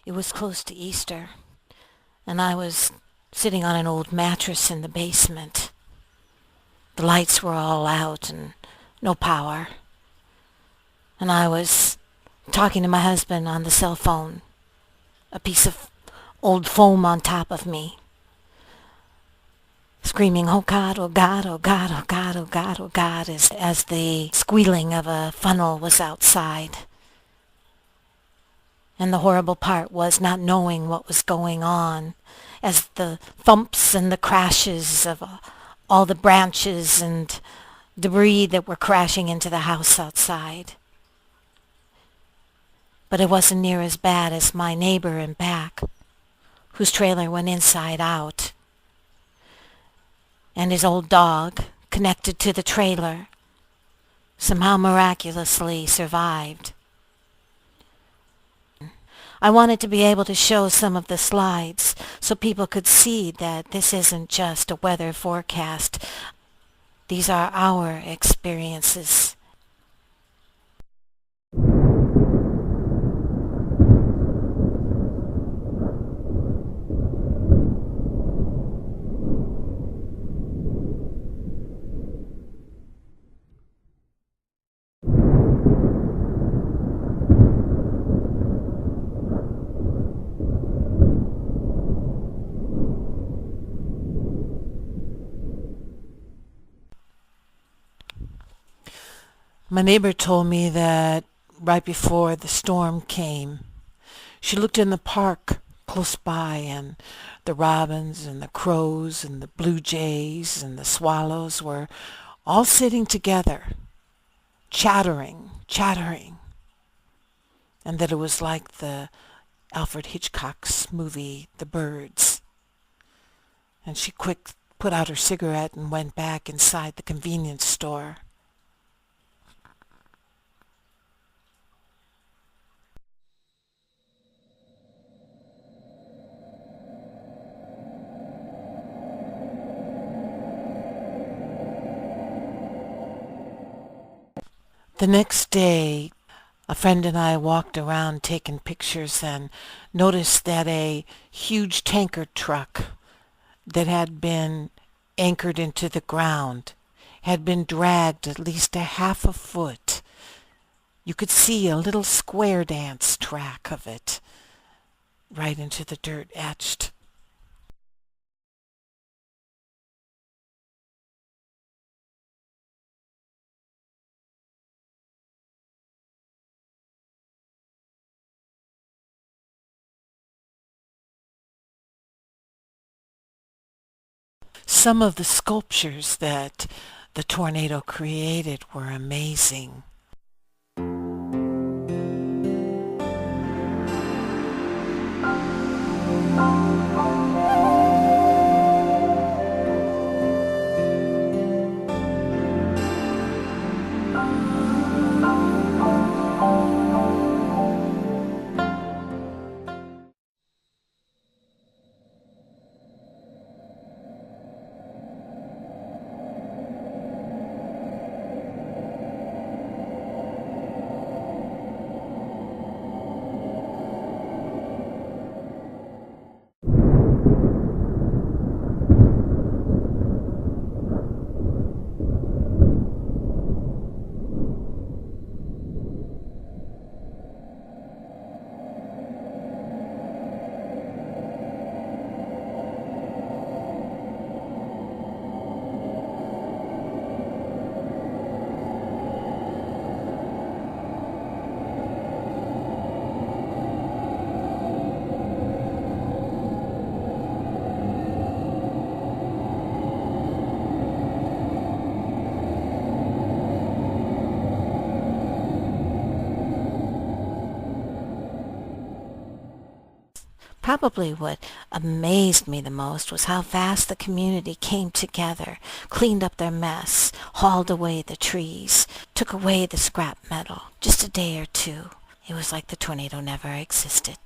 It was close to Easter, and I was sitting on an old mattress in the basement. The lights were all out and no power, and I was talking to my husband on the cell phone, a piece of old foam on top of me, screaming, "Oh God, oh God, oh God, oh God, oh God, oh God," as the squealing of a funnel was outside. And the horrible part was not knowing what was going on, as the thumps and the crashes of all the branches and debris that were crashing into the house outside. But it wasn't near as bad as my neighbor in back, whose trailer went inside out, and his old dog, connected to the trailer, somehow miraculously survived. I wanted to be able to show some of the slides so people could see that this isn't just a weather forecast. These are our experiences. My neighbor told me that right before the storm came, she looked in the park close by, and the robins and the crows and the blue jays and the swallows were all sitting together, chattering, and that it was like the Alfred Hitchcock's movie, The Birds. And she quick put out her cigarette and went back inside the convenience store. The next day, a friend and I walked around taking pictures and noticed that a huge tanker truck that had been anchored into the ground had been dragged at least a half a foot. You could see a little square dance track of it right into the dirt etched. Some of the sculptures that the tornado created were amazing. Probably what amazed me the most was how fast the community came together, cleaned up their mess, hauled away the trees, took away the scrap metal. Just a day or two. It was like the tornado never existed.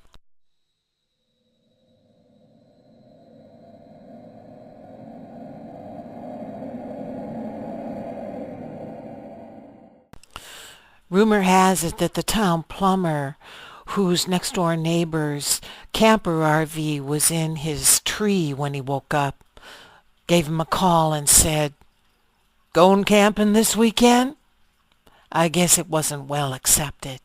Rumor has it that the town plumber whose next door neighbor's camper RV was in his tree when he woke up, gave him a call and said, "Going camping this weekend?" I guess it wasn't well accepted.